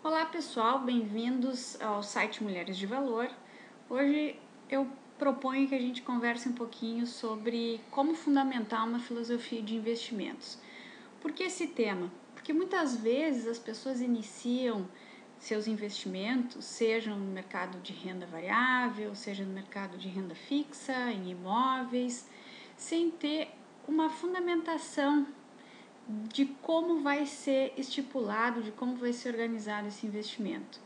Olá pessoal, bem-vindos ao site Mulheres de Valor. Hoje eu proponho que a gente converse um pouquinho sobre como fundamentar uma filosofia de investimentos. Por que esse tema? Porque muitas vezes as pessoas iniciam seus investimentos, seja no mercado de renda variável, seja no mercado de renda fixa, em imóveis, sem ter uma fundamentação de como vai ser estipulado, de como vai ser organizado esse investimento.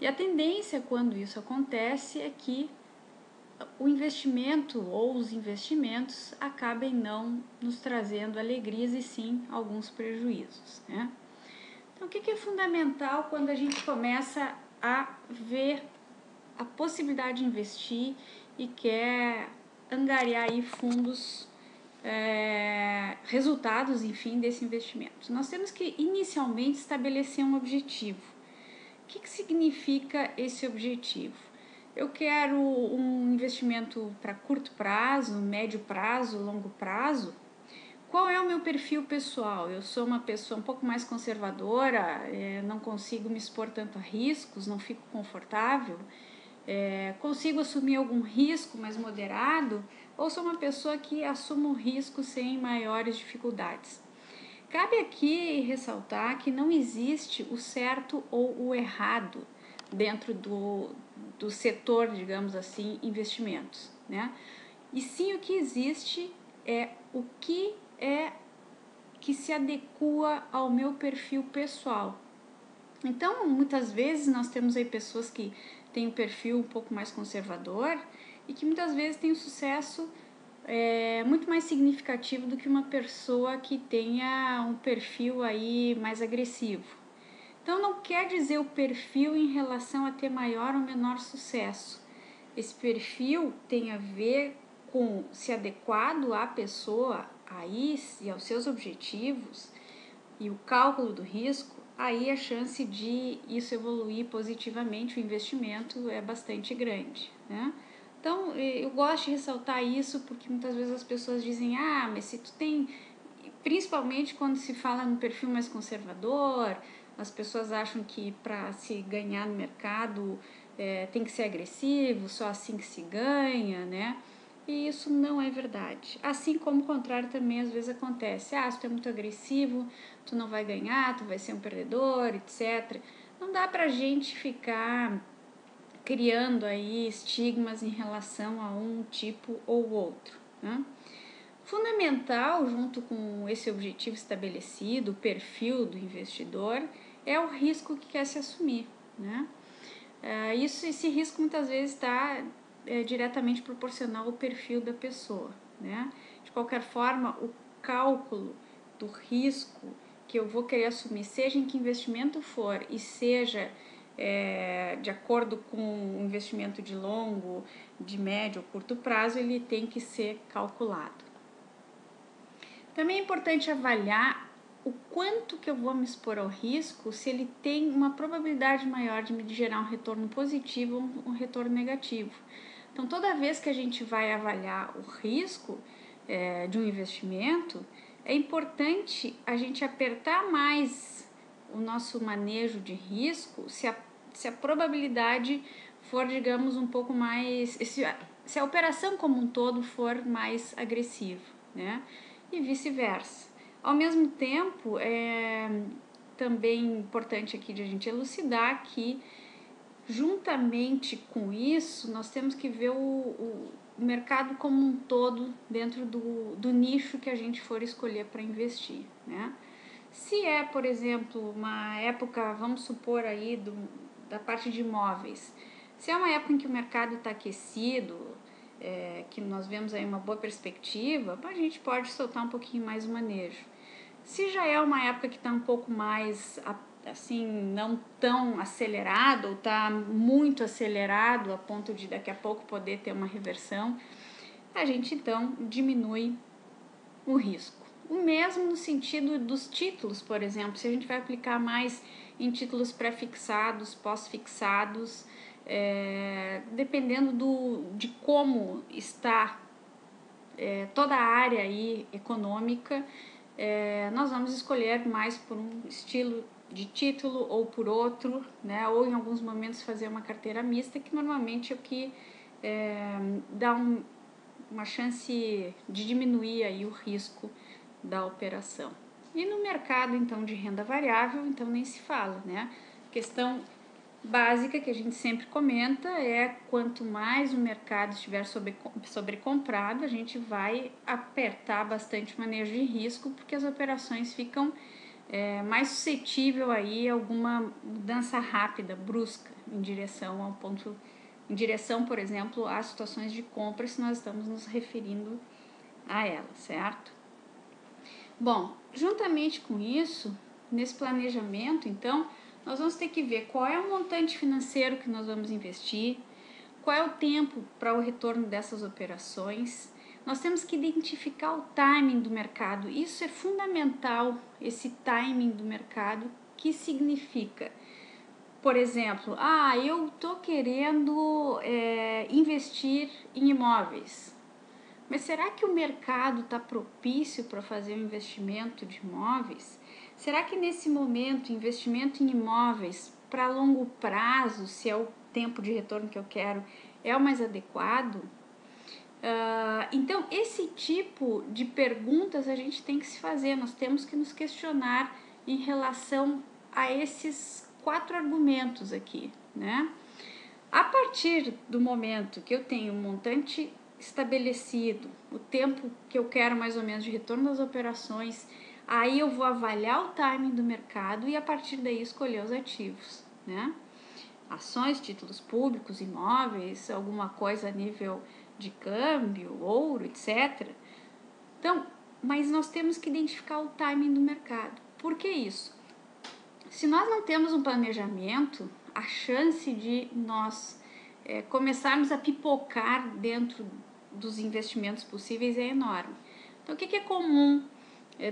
E a tendência quando isso acontece é que o investimento ou os investimentos acabem não nos trazendo alegrias e sim alguns prejuízos, né? Então, o que é fundamental quando a gente começa a ver a possibilidade de investir e quer angariar aí fundos, resultados, enfim, desse investimento? Nós temos que inicialmente estabelecer um objetivo. O que significa esse objetivo? Eu quero um investimento para curto prazo, médio prazo, longo prazo. Qual é o meu perfil pessoal? Eu sou uma pessoa um pouco mais conservadora, não consigo me expor tanto a riscos, não fico confortável, consigo assumir algum risco mais moderado, ou sou uma pessoa que assumo risco sem maiores dificuldades? Cabe aqui ressaltar que não existe o certo ou o errado dentro do setor, digamos assim, investimentos, né? E sim, o que existe é o que se adequa ao meu perfil pessoal. Então, muitas vezes nós temos aí pessoas que têm um perfil um pouco mais conservador e que muitas vezes têm um sucesso muito mais significativo do que uma pessoa que tenha um perfil aí mais agressivo. Então, não quer dizer o perfil em relação a ter maior ou menor sucesso. Esse perfil tem a ver com se adequado à pessoa aí e aos seus objetivos e o cálculo do risco, aí a chance de isso evoluir positivamente, o investimento é bastante grande, né? Então, eu gosto de ressaltar isso porque muitas vezes as pessoas dizem, mas se tu tem, principalmente quando se fala no perfil mais conservador, as pessoas acham que para se ganhar no mercado tem que ser agressivo, só assim que se ganha, né? E isso não é verdade. Assim como o contrário também às vezes acontece. Se tu é muito agressivo, tu não vai ganhar, tu vai ser um perdedor, etc. Não dá pra gente ficar criando aí estigmas em relação a um tipo ou outro, né? Fundamental, junto com esse objetivo estabelecido, o perfil do investidor, é o risco que quer se assumir, né? Esse risco muitas vezes está diretamente proporcional ao perfil da pessoa, né? De qualquer forma, o cálculo do risco que eu vou querer assumir, seja em que investimento for e seja de acordo com o investimento de longo, de médio ou curto prazo, ele tem que ser calculado. Também é importante avaliar o quanto que eu vou me expor ao risco, se ele tem uma probabilidade maior de me gerar um retorno positivo ou um retorno negativo. Então, toda vez que a gente vai avaliar o risco de um investimento, é importante a gente apertar mais o nosso manejo de risco se a probabilidade for, digamos, um pouco mais... Se a operação como um todo for mais agressiva, né? E vice-versa. Ao mesmo tempo, é também importante aqui de a gente elucidar que, juntamente com isso, nós temos que ver o mercado como um todo dentro do nicho que a gente for escolher para investir, né? Se é, por exemplo, uma época, vamos supor aí, da parte de imóveis, se é uma época em que o mercado está aquecido, que nós vemos aí uma boa perspectiva, a gente pode soltar um pouquinho mais o manejo. Se já é uma época que está um pouco mais, assim, não tão acelerado, ou está muito acelerado a ponto de daqui a pouco poder ter uma reversão, a gente então diminui o risco. O mesmo no sentido dos títulos, por exemplo, se a gente vai aplicar mais em títulos pré-fixados, pós-fixados, dependendo de como está toda a área aí econômica, nós vamos escolher mais por um estilo de título ou por outro, né? Ou em alguns momentos fazer uma carteira mista, que normalmente é o que dá uma chance de diminuir aí o risco da operação. E no mercado então de renda variável, então nem se fala, né? Questão básica que a gente sempre comenta é: quanto mais o mercado estiver sobrecomprado, a gente vai apertar bastante o manejo de risco, porque as operações ficam mais suscetível aí a alguma mudança rápida, brusca, em direção, por exemplo, às situações de compra, se nós estamos nos referindo a ela, certo? Bom, juntamente com isso, nesse planejamento, então, nós vamos ter que ver qual é o montante financeiro que nós vamos investir, qual é o tempo para o retorno dessas operações. Nós temos que identificar o timing do mercado. Isso é fundamental, esse timing do mercado, que significa, por exemplo, eu estou querendo investir em imóveis. Mas será que o mercado está propício para fazer um investimento de imóveis? Será que nesse momento, investimento em imóveis para longo prazo, se é o tempo de retorno que eu quero, é o mais adequado? Então, esse tipo de perguntas a gente tem que se fazer, nós temos que nos questionar em relação a esses 4 argumentos aqui, né? A partir do momento que eu tenho um montante estabelecido, o tempo que eu quero mais ou menos de retorno das operações, aí eu vou avaliar o timing do mercado e a partir daí escolher os ativos, né? Ações, títulos públicos, imóveis, alguma coisa a nível de câmbio, ouro, etc. Então, mas nós temos que identificar o timing do mercado. Por que isso? Se nós não temos um planejamento, a chance de nós começarmos a pipocar dentro dos investimentos possíveis é enorme. Então, o que é comum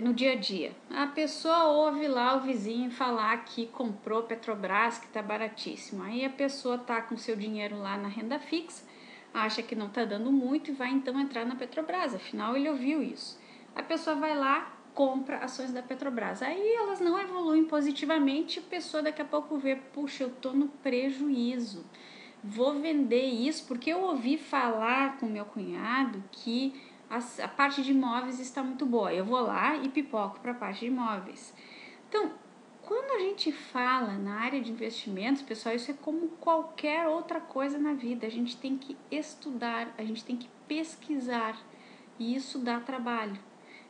no dia a dia? A pessoa ouve lá o vizinho falar que comprou Petrobras, que está baratíssimo. Aí a pessoa está com seu dinheiro lá na renda fixa, acha que não está dando muito e vai então entrar na Petrobras, afinal ele ouviu isso. A pessoa vai lá, compra ações da Petrobras. Aí elas não evoluem positivamente, a pessoa daqui a pouco vê, puxa, eu estou no prejuízo, vou vender isso porque eu ouvi falar com meu cunhado que a parte de imóveis está muito boa. Eu vou lá e pipoco para a parte de imóveis. Então, quando a gente fala na área de investimentos, pessoal, isso é como qualquer outra coisa na vida. A gente tem que estudar, a gente tem que pesquisar e isso dá trabalho.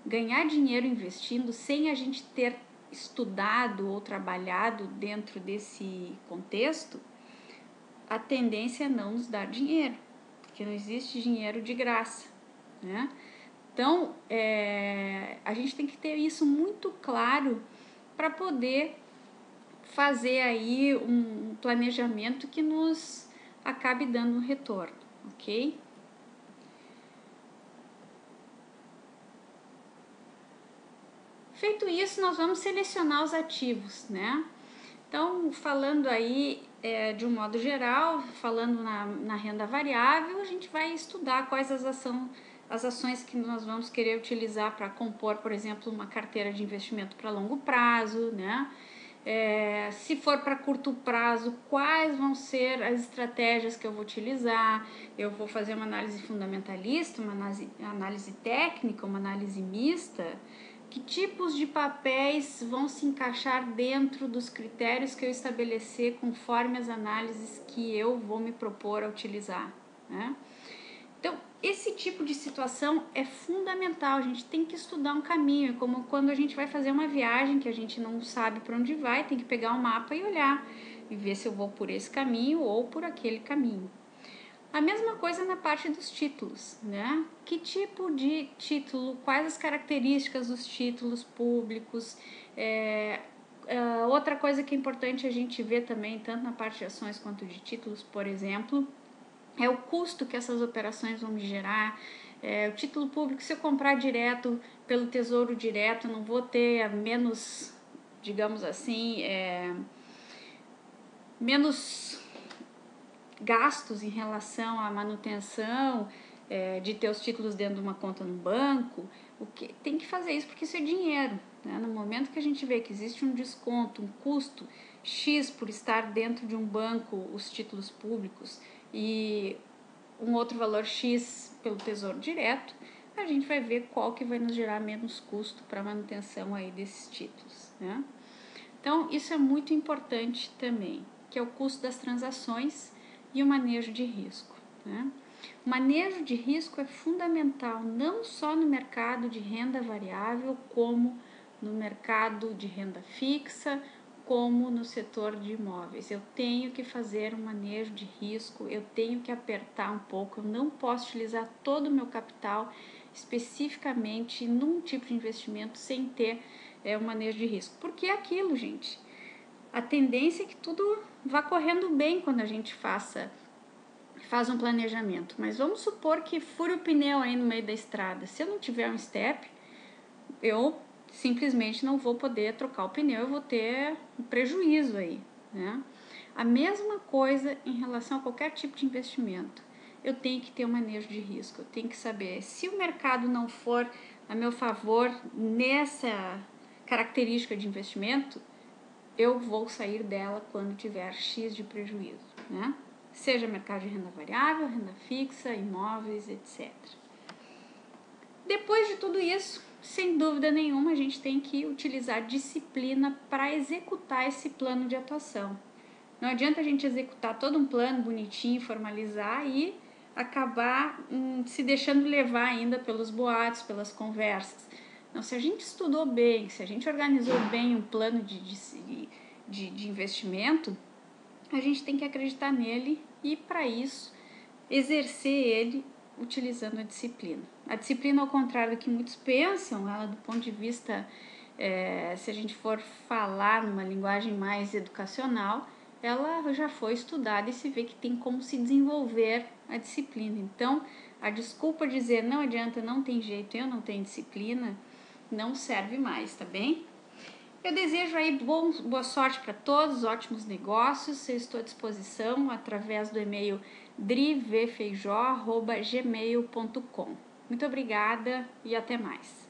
Ganhar dinheiro investindo sem a gente ter estudado ou trabalhado dentro desse contexto, a tendência é não nos dar dinheiro, porque não existe dinheiro de graça, né? Então, a gente tem que ter isso muito claro para poder fazer aí um planejamento que nos acabe dando um retorno, ok? Feito isso, nós vamos selecionar os ativos, né? Então, falando aí de um modo geral, falando na renda variável, a gente vai estudar quais as ações que nós vamos querer utilizar para compor, por exemplo, uma carteira de investimento para longo prazo, né? Se for para curto prazo, quais vão ser as estratégias que eu vou utilizar? Eu vou fazer uma análise fundamentalista, uma análise técnica, uma análise mista? Que tipos de papéis vão se encaixar dentro dos critérios que eu estabelecer conforme as análises que eu vou me propor a utilizar, né? Então, esse tipo de situação é fundamental, a gente tem que estudar um caminho, é como quando a gente vai fazer uma viagem que a gente não sabe para onde vai, tem que pegar um mapa e olhar, e ver se eu vou por esse caminho ou por aquele caminho. A mesma coisa na parte dos títulos, né? Que tipo de título, quais as características dos títulos públicos, outra coisa que é importante a gente ver também, tanto na parte de ações quanto de títulos, por exemplo, é o custo que essas operações vão me gerar. O título público, se eu comprar direto pelo Tesouro Direto, não vou ter menos, digamos assim, menos gastos em relação à manutenção de ter os títulos dentro de uma conta no banco. Tem que fazer isso porque isso é dinheiro, né? No momento que a gente vê que existe um desconto, um custo X por estar dentro de um banco, os títulos públicos, e um outro valor X pelo Tesouro Direto, a gente vai ver qual que vai nos gerar menos custo para a manutenção aí desses títulos, né? Então, isso é muito importante também, que é o custo das transações e o manejo de risco, né? O manejo de risco é fundamental não só no mercado de renda variável, como no mercado de renda fixa, como no setor de imóveis. Eu tenho que fazer um manejo de risco, eu tenho que apertar um pouco, eu não posso utilizar todo o meu capital especificamente num tipo de investimento sem ter um manejo de risco. Porque é aquilo, gente, a tendência é que tudo vá correndo bem quando a gente faz um planejamento, mas vamos supor que fure o pneu aí no meio da estrada. Se eu não tiver um step, eu simplesmente não vou poder trocar o pneu, eu vou ter um prejuízo aí, né? A mesma coisa em relação a qualquer tipo de investimento. Eu tenho que ter um manejo de risco, eu tenho que saber se o mercado não for a meu favor nessa característica de investimento, eu vou sair dela quando tiver X de prejuízo, né? Seja mercado de renda variável, renda fixa, imóveis, etc. Depois de tudo isso, sem dúvida nenhuma, a gente tem que utilizar disciplina para executar esse plano de atuação. Não adianta a gente executar todo um plano bonitinho, formalizar e acabar se deixando levar ainda pelos boatos, pelas conversas. Não, se a gente estudou bem, se a gente organizou bem um plano de investimento, a gente tem que acreditar nele e, para isso, exercer ele utilizando a disciplina. A disciplina, ao contrário do que muitos pensam, ela do ponto de vista, se a gente for falar numa linguagem mais educacional, ela já foi estudada e se vê que tem como se desenvolver a disciplina. Então, a desculpa de dizer não adianta, não tem jeito, eu não tenho disciplina, não serve mais, tá bem? Eu desejo aí boa sorte para todos, ótimos negócios. Eu estou à disposição através do e-mail drivefeijó@gmail.com. Muito obrigada e até mais.